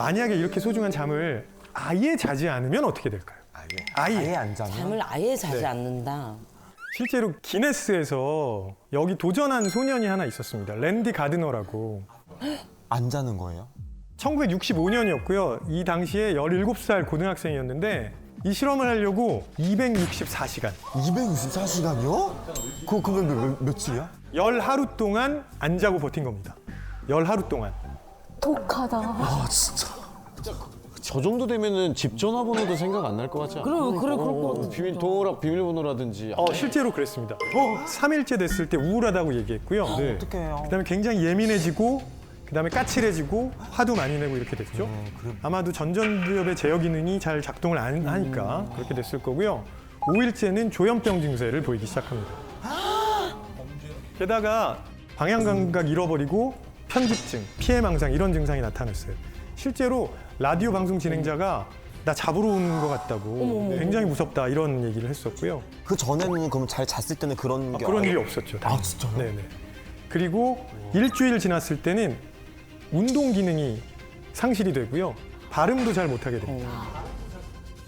만약에 이렇게 소중한 잠을 아예 자지 않으면 어떻게 될까요? 아예 안 자면? 잠을 아예 자지 네. 않는다. 실제로 기네스에서 여기 도전한 소년이 하나 있었습니다. 랜디 가드너라고. 안 자는 거예요? 1965년이었고요. 이 당시에 17살 고등학생이었는데 이 실험을 하려고 264시간, 264시간이요? 그러면 며칠이야? 10하루 동안 안 자고 버틴 겁니다. 10하루 동안. 독하다. 아 진짜. 저 정도 되면은 집 전화번호도 생각 안 날 것 같지 않아? 그럴 것 같아. 비밀번호라든지. 실제로 그랬습니다. 3일째 됐을 때 우울하다고 얘기했고요. 어떡해요. 그다음에 굉장히 예민해지고 그다음에 까칠해지고 화도 많이 내고 이렇게 됐죠. 아마도 전전두엽의 제어 기능이 잘 작동을 안 하니까 그렇게 됐을 거고요. 5일째는 조현병 증세를 보이기 시작합니다. 게다가 방향 감각 잃어버리고 편집증, 피해망상 이런 증상이 나타났어요. 실제로 라디오 방송 진행자가 나 잡으러 오는 것 같다고 굉장히 무섭다 이런 얘기를 했었고요. 그 전에는 그럼 잘 잤을 때는 그런 게 그런 아예- 일이 없었죠. 다행히. 진짜요? 네네. 그리고 일주일 지났을 때는 운동 기능이 상실이 되고요. 발음도 잘 못하게 됩니다.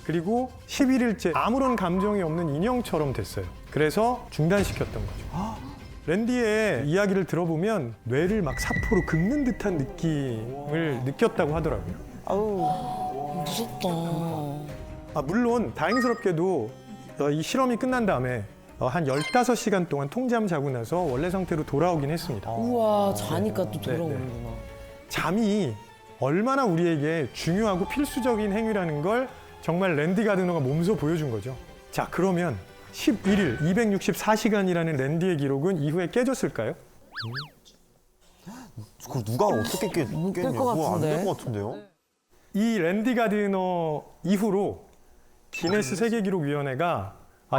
그리고 11일째 아무런 감정이 없는 인형처럼 됐어요. 그래서 중단시켰던 거죠. 랜디의 이야기를 들어보면 뇌를 막 사포로 긁는 듯한 느낌을 느꼈다고 하더라고요. 무섭다. 물론 다행스럽게도 이 실험이 끝난 다음에 한 15시간 동안 통잠 자고 나서 원래 상태로 돌아오긴 했습니다. 우와, 자니까 또 돌아오는구나. 잠이 얼마나 우리에게 중요하고 필수적인 행위라는 걸 정말 랜디 가드너가 몸소 보여준 거죠. 자, 그러면 11일, 264시간이라는 랜디의 기록은 이후에 깨졌을까요? 그걸 누가 어떻게 깼겠냐? 깰것 같은데. 안될 것 같은데요? 이 랜디 가드너 이후로 기네스 세계기록위원회가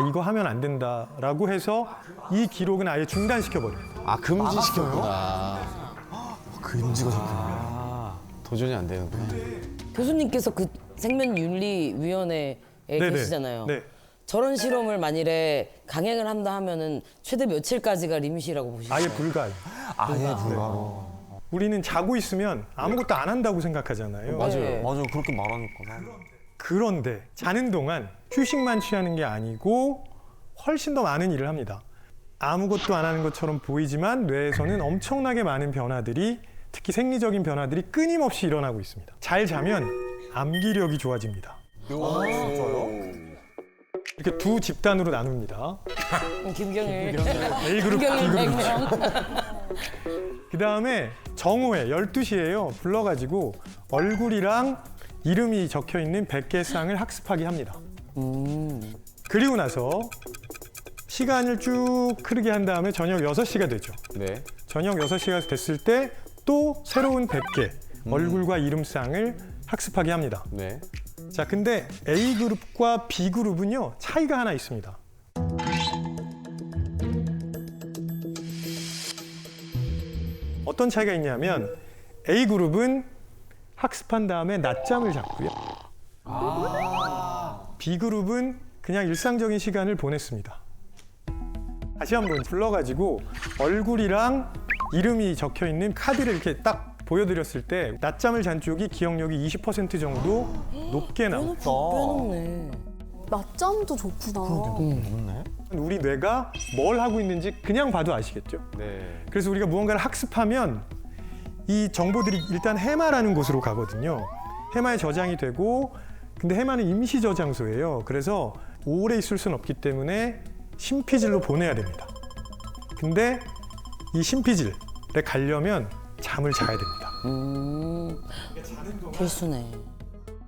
이거 하면 안 된다라고 해서 이 기록은 아예 중단시켜버립니다. 아, 금지시켰구나. 금지가 잡혔네. 도전이 안 되는구나. 교수님께서 그 생명윤리위원회에 네네. 계시잖아요. 네. 저런 실험을 만일에 강행을 한다 하면은 최대 며칠까지가 리밋이라고 보시나요? 아예 불가요. 아예 불가로. 우리는 자고 있으면 아무것도 안 한다고 생각하잖아요. 네. 맞아요. 그렇게 말하니까. 그런데 자는 동안 휴식만 취하는 게 아니고 훨씬 더 많은 일을 합니다. 아무것도 안 하는 것처럼 보이지만 뇌에서는 엄청나게 많은 변화들이, 특히 생리적인 변화들이 끊임없이 일어나고 있습니다. 잘 자면 암기력이 좋아집니다. 진짜요? 이렇게 두 집단으로 나눕니다. 김경일. A그룹, 김경일 B그룹. 100명. 그 다음에 정오에 12시에요. 불러가지고 얼굴이랑 이름이 적혀있는 100개 쌍을 학습하게 합니다. 그리고 나서 시간을 쭉 흐르게 한 다음에 저녁 6시가 되죠. 네. 저녁 6시가 됐을 때 또 새로운 100개 얼굴과 이름쌍을 학습하게 합니다. 네. 자, 근데 A그룹과 B그룹은요, 차이가 하나 있습니다. 어떤 차이가 있냐면 A그룹은 학습한 다음에 낮잠을 잤고요. B그룹은 그냥 일상적인 시간을 보냈습니다. 다시 한번 불러가지고 얼굴이랑 이름이 적혀있는 카드를 이렇게 딱 보여드렸을 때 낮잠을 잔 쪽이 기억력이 20% 정도 높게 나옵니다. 빼놓네. 낮잠도 좋구나. 없네. 우리 뇌가 뭘 하고 있는지 그냥 봐도 아시겠죠? 네. 그래서 우리가 무언가를 학습하면 이 정보들이 일단 해마라는 곳으로 가거든요. 해마에 저장이 되고, 근데 해마는 임시 저장소예요. 그래서 오래 있을 수는 없기 때문에 심피질로 보내야 됩니다. 근데 이 심피질에 가려면 잠을 자야 됩니다. 필수네.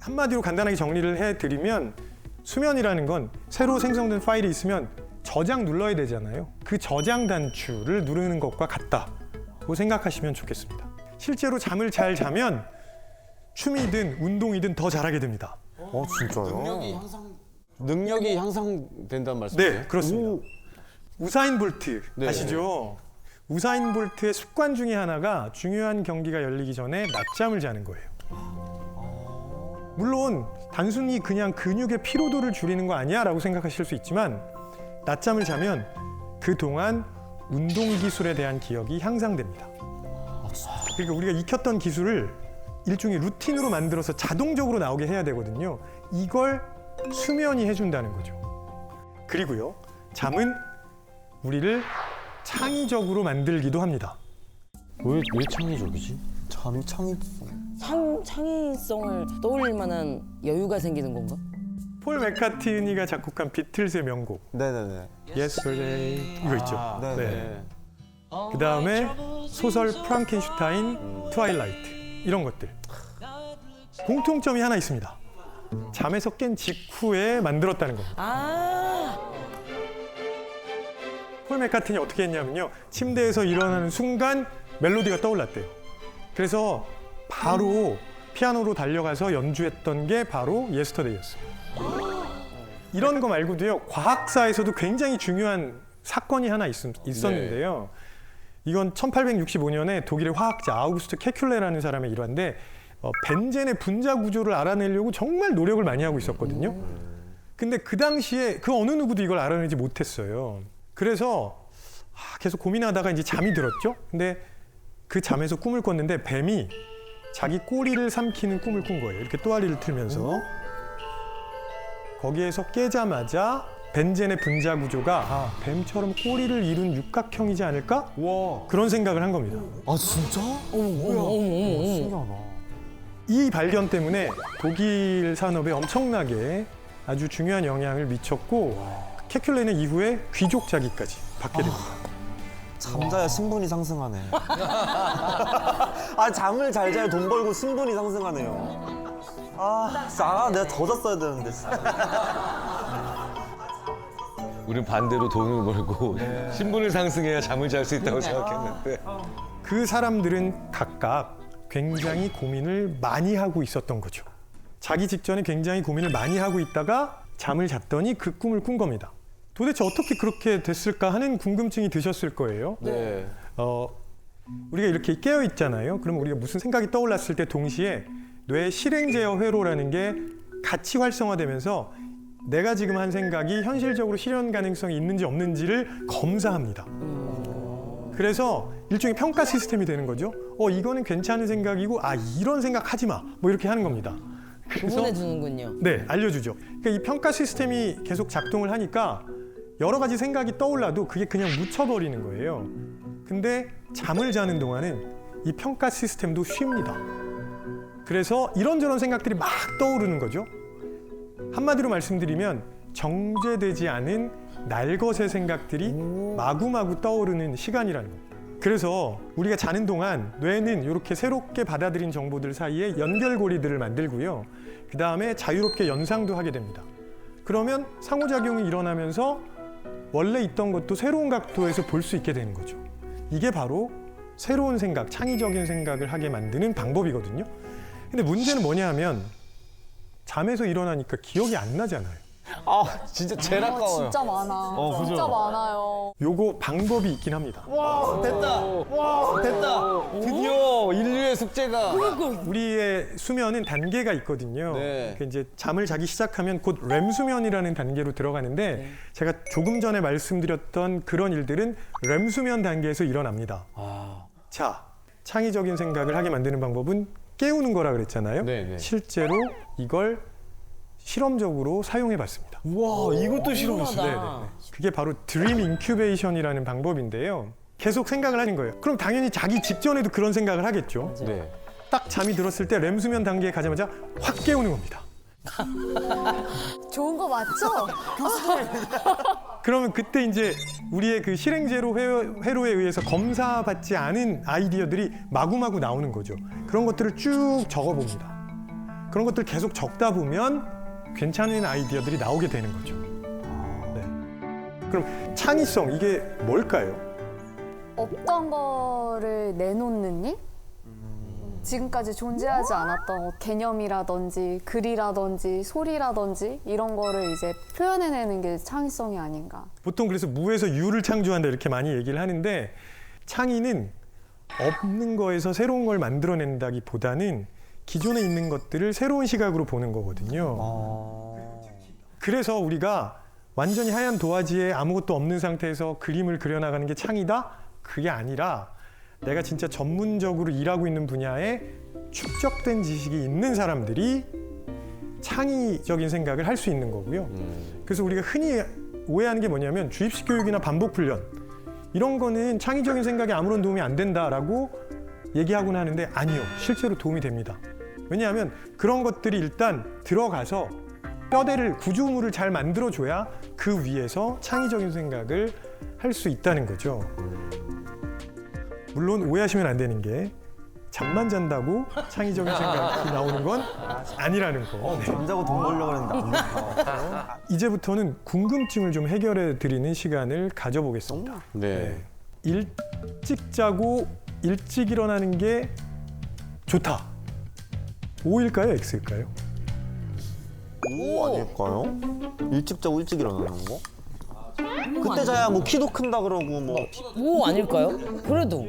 한마디로 간단하게 정리를 해드리면 수면이라는 건 새로 생성된 파일이 있으면 저장 눌러야 되잖아요. 그 저장 단추를 누르는 것과 같다고 생각하시면 좋겠습니다. 실제로 잠을 잘 자면 춤이든 운동이든 더 잘하게 됩니다. 진짜요? 능력이 향상된다는 말씀이세요? 네, 그렇습니다. 우사인 볼트 네. 아시죠? 우사인 볼트의 습관 중에 하나가 중요한 경기가 열리기 전에 낮잠을 자는 거예요. 물론 단순히 그냥 근육의 피로도를 줄이는 거 아니야 라고 생각하실 수 있지만 낮잠을 자면 그동안 운동 기술에 대한 기억이 향상됩니다. 그러니까 우리가 익혔던 기술을 일종의 루틴으로 만들어서 자동적으로 나오게 해야 되거든요. 이걸 수면이 해준다는 거죠. 그리고요, 잠은 우리를 창의적으로 만들기도 합니다. 왜 창의적이지? 잠이 창의성. 창의성을 떠올릴 만한 여유가 생기는 건가? 폴 맥카트니가 작곡한 비틀즈의 명곡 네네네. Yesterday 이거 있죠. 네네. 그 다음에 소설 프랑켄슈타인, 트와일라이트 이런 것들 공통점이 하나 있습니다. 잠에서 깬 직후에 만들었다는 겁니다. 아, 폴 맥카트니 어떻게 했냐면요, 침대에서 일어나는 순간 멜로디가 떠올랐대요. 그래서 바로 피아노로 달려가서 연주했던 게 바로 예스터데이였어요. 이런 거 말고도요, 과학사에서도 굉장히 중요한 사건이 하나 있었는데요. 이건 1865년에 독일의 화학자 아우구스트 케큘레라는 사람의 일화인데 벤젠의 분자 구조를 알아내려고 정말 노력을 많이 하고 있었거든요. 근데 그 당시에 그 어느 누구도 이걸 알아내지 못했어요. 그래서 계속 고민하다가 이제 잠이 들었죠. 근데 그 잠에서 꿈을 꿨는데 뱀이 자기 꼬리를 삼키는 꿈을 꾼 거예요. 이렇게 또아리를 틀면서. 거기에서 깨자마자 벤젠의 분자 구조가 뱀처럼 꼬리를 이룬 육각형이지 않을까? 그런 생각을 한 겁니다. 아 진짜? 신기하다. 이 발견 때문에 독일 산업에 엄청나게 아주 중요한 영향을 미쳤고 케큘레는 이후에 귀족 자기까지 받게 됩니다. 잠자야 신분이 상승하네. 아 잠을 잘 자야 돈 벌고 신분이 상승하네요. 내가 더 잤어야 되는데 진짜. 우린 반대로 돈을 벌고 신분을 상승해야 잠을 잘 수 있다고 생각했는데. 그 사람들은 각각 굉장히 고민을 많이 하고 있었던 거죠. 자기 직전에 굉장히 고민을 많이 하고 있다가 잠을 잤더니 그 꿈을 꾼 겁니다. 도대체 어떻게 그렇게 됐을까 하는 궁금증이 드셨을 거예요. 네. 우리가 이렇게 깨어 있잖아요. 그럼 우리가 무슨 생각이 떠올랐을 때 동시에 뇌 실행 제어 회로라는 게 같이 활성화되면서 내가 지금 한 생각이 현실적으로 실현 가능성이 있는지 없는지를 검사합니다. 그래서 일종의 평가 시스템이 되는 거죠. 이거는 괜찮은 생각이고 이런 생각 하지 마. 뭐 이렇게 하는 겁니다. 구분해 주는군요. 네, 알려주죠. 그러니까 이 평가 시스템이 계속 작동을 하니까 여러 가지 생각이 떠올라도 그게 그냥 묻혀버리는 거예요. 근데 잠을 자는 동안은 이 평가 시스템도 쉽니다. 그래서 이런저런 생각들이 막 떠오르는 거죠. 한마디로 말씀드리면 정제되지 않은 날것의 생각들이 마구마구 떠오르는 시간이라는 겁니다. 그래서 우리가 자는 동안 뇌는 이렇게 새롭게 받아들인 정보들 사이에 연결고리들을 만들고요. 그 다음에 자유롭게 연상도 하게 됩니다. 그러면 상호작용이 일어나면서 원래 있던 것도 새로운 각도에서 볼 수 있게 되는 거죠. 이게 바로 새로운 생각, 창의적인 생각을 하게 만드는 방법이거든요. 근데 문제는 뭐냐 하면 잠에서 일어나니까 기억이 안 나잖아요. 진짜 제일 아까워요. 진짜 많아. 그죠? 진짜 많아요. 요거 방법이 있긴 합니다. 됐다. 드디어 인류의 숙제가. 우리의 수면은 단계가 있거든요. 네. 그러니까 이제 잠을 자기 시작하면 곧 렘 수면이라는 단계로 들어가는데 제가 조금 전에 말씀드렸던 그런 일들은 렘 수면 단계에서 일어납니다. 자, 창의적인 생각을 하게 만드는 방법은 깨우는 거라 그랬잖아요. 네. 실제로 이걸 실험적으로 사용해 봤습니다. 와, 이것도 실험했어. 네네. 그게 바로 드림 인큐베이션이라는 방법인데요. 계속 생각을 하는 거예요. 그럼 당연히 자기 직전에도 그런 생각을 하겠죠. 네. 딱 잠이 들었을 때 렘 수면 단계에 가자마자 확 깨우는 겁니다. 좋은 거 맞죠? 그러면 그때 이제 우리의 그 실행제로 회로에 의해서 검사받지 않은 아이디어들이 마구마구 나오는 거죠. 그런 것들을 쭉 적어봅니다. 그런 것들 계속 적다 보면 괜찮은 아이디어들이 나오게 되는 거죠. 네. 그럼 창의성, 이게 뭘까요? 없던 거를 내놓는 일? 지금까지 존재하지 않았던 개념이라든지 글이라든지 소리라든지 이런 거를 이제 표현해내는 게 창의성이 아닌가. 보통 그래서 무에서 유를 창조한다 이렇게 많이 얘기를 하는데 창의는 없는 거에서 새로운 걸 만들어낸다기보다는 기존에 있는 것들을 새로운 시각으로 보는 거거든요. 그래서 우리가 완전히 하얀 도화지에 아무것도 없는 상태에서 그림을 그려나가는 게 창의다? 그게 아니라 내가 진짜 전문적으로 일하고 있는 분야에 축적된 지식이 있는 사람들이 창의적인 생각을 할 수 있는 거고요. 그래서 우리가 흔히 오해하는 게 뭐냐면 주입식 교육이나 반복 훈련 이런 거는 창의적인 생각에 아무런 도움이 안 된다라고 얘기하곤 하는데 아니요. 실제로 도움이 됩니다. 왜냐하면 그런 것들이 일단 들어가서 뼈대를 구조물을 잘 만들어줘야 그 위에서 창의적인 생각을 할 수 있다는 거죠. 물론 오해하시면 안 되는 게 잠만 잔다고 창의적인 생각이 나오는 건 아니라는 거. 네. 잠자고 돈 벌려고 그랬는데 안 됐다. 이제부터는 궁금증을 좀 해결해 드리는 시간을 가져보겠습니다. 네. 일찍 자고 일찍 일어나는 게 좋다. O일까요? X일까요? 오 아닐까요? 일찍 자고 일찍 일어나는 거? 그때 자야 뭐 키도 큰다 그러고 뭐 오 아닐까요? 그래도.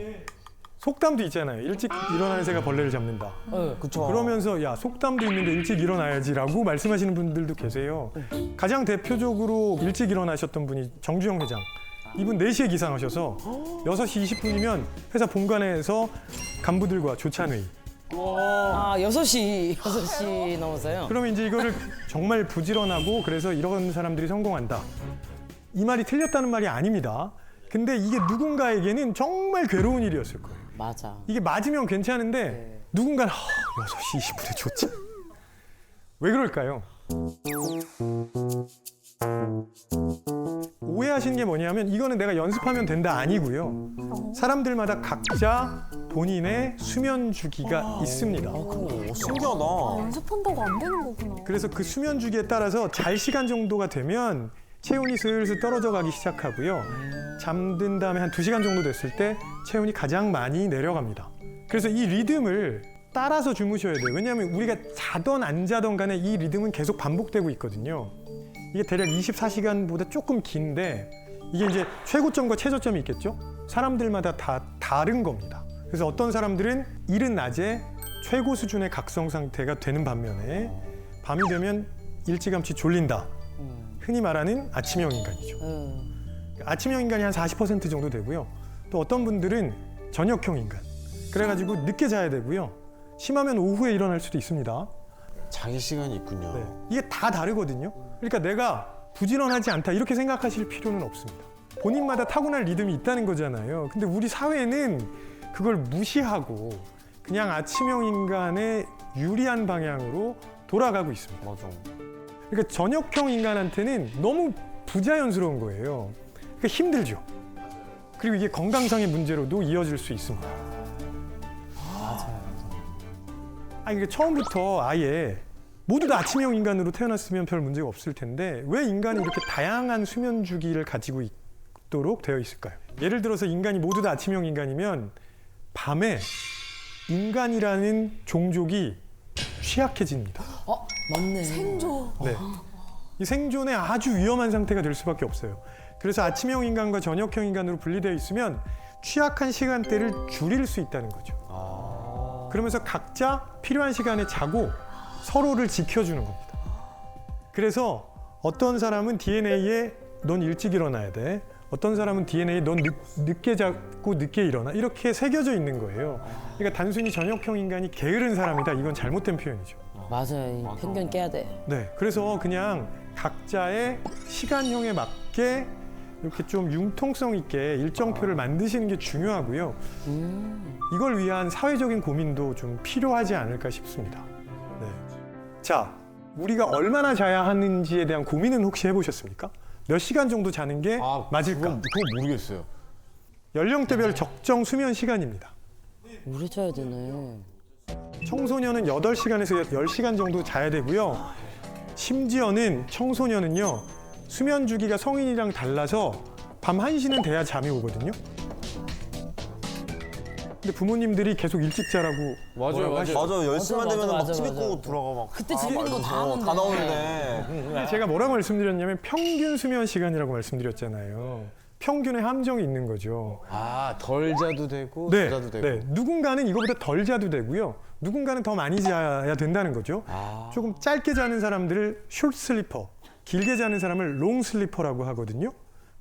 속담도 있잖아요. 일찍 일어나는 새가 벌레를 잡는다. 네. 그쵸. 그러면서 야 속담도 있는데 일찍 일어나야지라고 말씀하시는 분들도 계세요. 가장 대표적으로 일찍 일어나셨던 분이 정주영 회장. 이분 4시에 기상하셔서 6시 20분이면 회사 본관에서 간부들과 조찬회의. 아 6시 넘어서요. 그러면 이제 이거를 정말 부지런하고 그래서 이런 사람들이 성공한다. 이 말이 틀렸다는 말이 아닙니다. 근데 이게 누군가에게는 정말 괴로운 일이었을 거예요. 맞아. 이게 맞으면 괜찮은데 누군가는 6시 20분에 좋지. 왜 그럴까요? 오해하시는 게 뭐냐면 이거는 내가 연습하면 된다 아니고요. 사람들마다 각자 본인의 수면 주기가 있습니다. 오, 신기하다. 연습한다고 안 되는 거구나. 그래서 그 수면 주기에 따라서 잘 시간 정도가 되면 체온이 슬슬 떨어져 가기 시작하고요. 잠든 다음에 한 2시간 정도 됐을 때 체온이 가장 많이 내려갑니다. 그래서 이 리듬을 따라서 주무셔야 돼요. 왜냐하면 우리가 자던 안 자던 간에 이 리듬은 계속 반복되고 있거든요. 이게 대략 24시간보다 조금 긴데 이게 이제 최고점과 최저점이 있겠죠? 사람들마다 다 다른 겁니다. 그래서 어떤 사람들은 이른 낮에 최고 수준의 각성 상태가 되는 반면에 밤이 되면 일찌감치 졸린다. 흔히 말하는 아침형 인간이죠. 아침형 인간이 한 40% 정도 되고요. 또 어떤 분들은 저녁형 인간. 그래가지고 늦게 자야 되고요. 심하면 오후에 일어날 수도 있습니다. 자기 시간이 있군요. 네. 이게 다 다르거든요. 그러니까 내가 부지런하지 않다 이렇게 생각하실 필요는 없습니다. 본인마다 타고난 리듬이 있다는 거잖아요. 근데 우리 사회는 그걸 무시하고 그냥 아침형 인간의 유리한 방향으로 돌아가고 있습니다. 맞아. 그러니까 저녁형 인간한테는 너무 부자연스러운 거예요. 그러니까 힘들죠. 그리고 이게 건강상의 문제로도 이어질 수 있습니다. 아니 이게 처음부터 아예 모두 다 아침형 인간으로 태어났으면 별 문제가 없을 텐데 왜 인간이 이렇게 다양한 수면 주기를 가지고 있도록 되어 있을까요? 예를 들어서 인간이 모두 다 아침형 인간이면 밤에 인간이라는 종족이 취약해집니다. 맞네. 네. 이 생존에 아주 위험한 상태가 될 수밖에 없어요. 그래서 아침형 인간과 저녁형 인간으로 분리되어 있으면 취약한 시간대를 줄일 수 있다는 거죠. 그러면서 각자 필요한 시간에 자고 서로를 지켜주는 겁니다. 그래서 어떤 사람은 DNA에 넌 일찍 일어나야 돼. 어떤 사람은 DNA에 넌 늦게 자고 늦게 일어나. 이렇게 새겨져 있는 거예요. 그러니까 단순히 저녁형 인간이 게으른 사람이다. 이건 잘못된 표현이죠. 맞아요. 이 편견 깨야 돼. 네, 그래서 그냥 각자의 시간형에 맞게 이렇게 좀 융통성 있게 일정표를 만드시는 게 중요하고요. 이걸 위한 사회적인 고민도 좀 필요하지 않을까 싶습니다. 네. 자, 우리가 얼마나 자야 하는지에 대한 고민은 혹시 해보셨습니까? 몇 시간 정도 자는 게 맞을까? 그건 모르겠어요. 연령대별 적정 수면 시간입니다. 오래 자야 되네. 청소년은 8시간에서 10시간 정도 자야 되고요. 심지어는 청소년은요. 수면 주기가 성인이랑 달라서 밤 1시는 돼야 잠이 오거든요. 근데 부모님들이 계속 일찍 자라고 맞아요. 맞아 10시만 되면 막 맞아, TV 맞아. 끄고 들어가 막 그때 재밌는 거 다 하는데. 다 나오는데 근데 제가 뭐라고 말씀드렸냐면 평균 수면 시간이라고 말씀드렸잖아요. 평균의 함정이 있는 거죠. 덜 자도 되고 네, 더 자도 되고. 네. 누군가는 이거보다 덜 자도 되고요. 누군가는 더 많이 자야 된다는 거죠. 조금 짧게 자는 사람들을 숏 슬리퍼, 길게 자는 사람을 롱 슬리퍼라고 하거든요.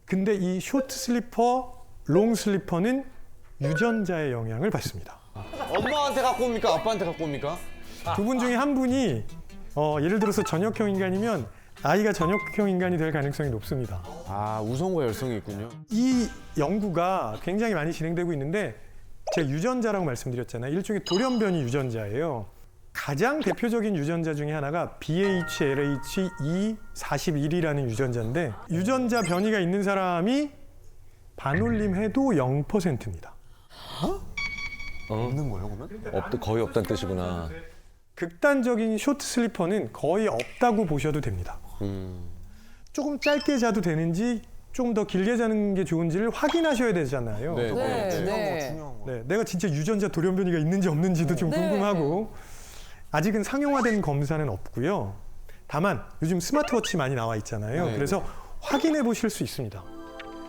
근데 이 숏 슬리퍼, 롱 슬리퍼는 유전자의 영향을 받습니다. 엄마한테 갖고 옵니까? 아빠한테 갖고 옵니까? 두 분 중에 한 분이 예를 들어서 전역형 인간이면 아이가 전역형 인간이 될 가능성이 높습니다. 아, 우성과 열성이 있군요. 이 연구가 굉장히 많이 진행되고 있는데 제가 유전자라고 말씀드렸잖아요. 일종의 돌연변이 유전자예요. 가장 대표적인 유전자 중에 하나가 BHLH-E41이라는 유전자인데 유전자 변이가 있는 사람이 반올림해도 0%입니다. 없는 거예요, 그러면? 거의 없다는 뜻이구나. 극단적인 쇼트 슬리퍼는 거의 없다고 보셔도 됩니다. 조금 짧게 자도 되는지 좀 더 길게 자는 게 좋은지를 확인하셔야 되잖아요. 네. 네, 중요한 거, 네. 중요한 거. 네, 내가 진짜 유전자 돌연변이가 있는지 없는지도 좀 궁금하고 아직은 상용화된 검사는 없고요. 다만 요즘 스마트워치 많이 나와 있잖아요. 네. 그래서 확인해 보실 수 있습니다.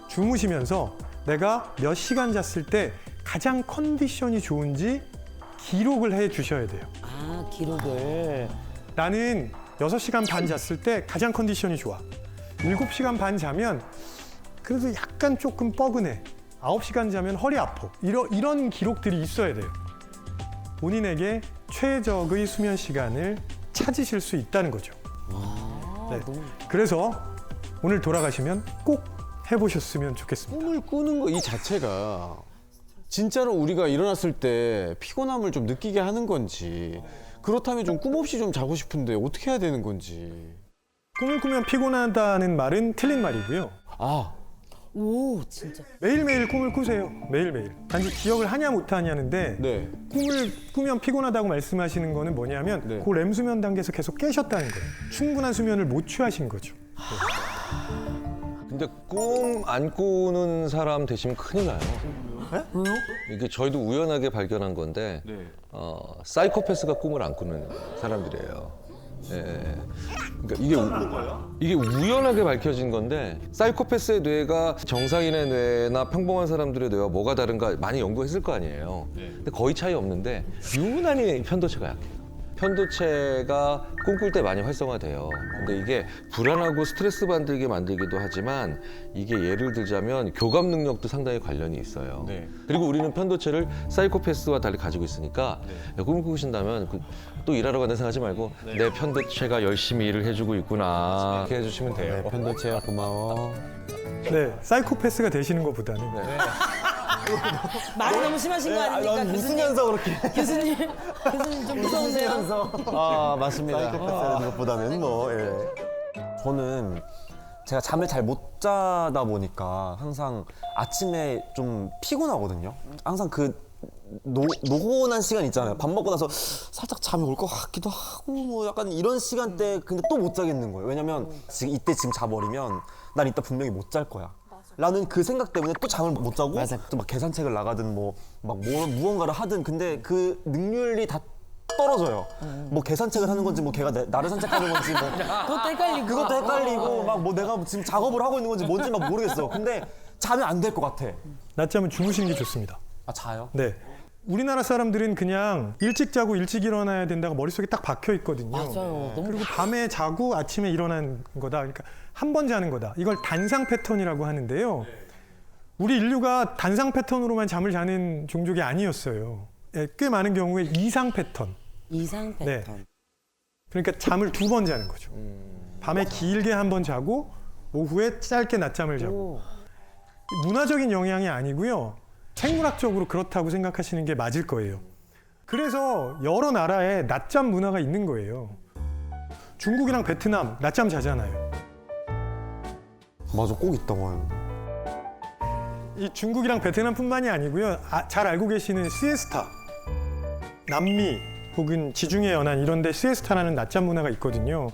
주무시면서 내가 몇 시간 잤을 때 가장 컨디션이 좋은지 기록을 해 주셔야 돼요. 아, 기록을. 나는 6시간 반 잤을 때 가장 컨디션이 좋아. 7시간 반 자면 그래도 약간 조금 뻐근해. 9시간 자면 허리 아파. 이런 기록들이 있어야 돼요. 본인에게 최적의 수면 시간을 찾으실 수 있다는 거죠. 네. 그래서 오늘 돌아가시면 꼭 해보셨으면 좋겠습니다. 꿈을 꾸는 거 이 자체가 진짜로 우리가 일어났을 때 피곤함을 좀 느끼게 하는 건지 그렇다면 좀 꿈 없이 좀 자고 싶은데 어떻게 해야 되는 건지. 꿈을 꾸면 피곤하다는 말은 틀린 말이고요. 아, 오, 진짜. 매일매일 꿈을 꾸세요. 매일매일. 단지 기억을 하냐 못하냐는데 네. 꿈을 꾸면 피곤하다고 말씀하시는 거는 뭐냐면 네. 그 렘 수면 단계에서 계속 깨셨다는 거예요. 충분한 수면을 못 취하신 거죠. 근데 꿈 안 꾸는 사람 되시면 큰일 나요. 왜요? 이게 저희도 우연하게 발견한 건데 네. 사이코패스가 꿈을 안 꾸는 사람들이에요. 예. 그러니까 이게 우연하게 밝혀진 건데 사이코패스의 뇌가 정상인의 뇌나 평범한 사람들의 뇌와 뭐가 다른가 많이 연구했을 거 아니에요. 근데 거의 차이 없는데 유난히 편도체가 약해요. 편도체가 꿈꿀 때 많이 활성화돼요. 근데 이게 불안하고 스트레스 받게 만들기도 하지만 이게 예를 들자면 교감 능력도 상당히 관련이 있어요. 네. 그리고 우리는 편도체를 사이코패스와 달리 가지고 있으니까 꿈을 꾸신다면 또 일하러 간다 생각하지 말고 내 편도체가 열심히 일을 해주고 있구나 이렇게 해주시면 돼요. 네, 편도체야 고마워. 네, 사이코패스가 되시는 것보다는 말이 너무 심하신 거 아닙니까? 난 교수님? 웃으면서 그렇게. 교수님 좀 무서운데요? 아, 맞습니다. 사이코패스라는 것보다는 뭐, 예. 저는 제가 잠을 잘 못 자다 보니까 항상 아침에 좀 피곤하거든요. 항상 그 노곤한 시간 있잖아요. 밥 먹고 나서 살짝 잠이 올 것 같기도 하고 뭐 약간 이런 시간대 근데 또 못 자겠는 거예요. 왜냐면 지금 자버리면 난 이따 분명히 못 잘 거야. 라는 그 생각 때문에 또 잠을 못 자고 또 막 계산책을 나가든 무언가를 하든 근데 그 능률이 다 떨어져요. 뭐 계산책을 하는 건지 뭐 걔가 나를 산책하는 건지 뭐 그것도 헷갈리고. 그것도 헷갈리고 막 뭐 내가 지금 작업을 하고 있는 건지 뭔지 막 모르겠어. 근데 자면 안 될 것 같아. 낮잠은 주무시는 게 좋습니다. 아 자요? 네. 우리나라 사람들은 그냥 일찍 자고 일찍 일어나야 된다고 머릿속에 딱 박혀 있거든요. 맞아요. 너무 그리고 밤에 자고 아침에 일어난 거다. 그러니까 한 번 자는 거다. 이걸 단상 패턴이라고 하는데요. 우리 인류가 단상 패턴으로만 잠을 자는 종족이 아니었어요. 예, 꽤 많은 경우에 이상 패턴. 이상 네. 패턴. 그러니까 잠을 2번 자는 거죠. 밤에 길게 한 번 자고 오후에 짧게 낮잠을 자고. 오. 문화적인 영향이 아니고요. 생물학적으로 그렇다고 생각하시는 게 맞을 거예요. 그래서 여러 나라에 낮잠 문화가 있는 거예요. 중국이랑 베트남 낮잠 자잖아요. 맞아 꼭 있다고 하는데. 이 중국이랑 베트남뿐만이 아니고요. 잘 알고 계시는 시에스타, 남미 혹은 지중해 연안 이런 데 시에스타라는 낮잠 문화가 있거든요.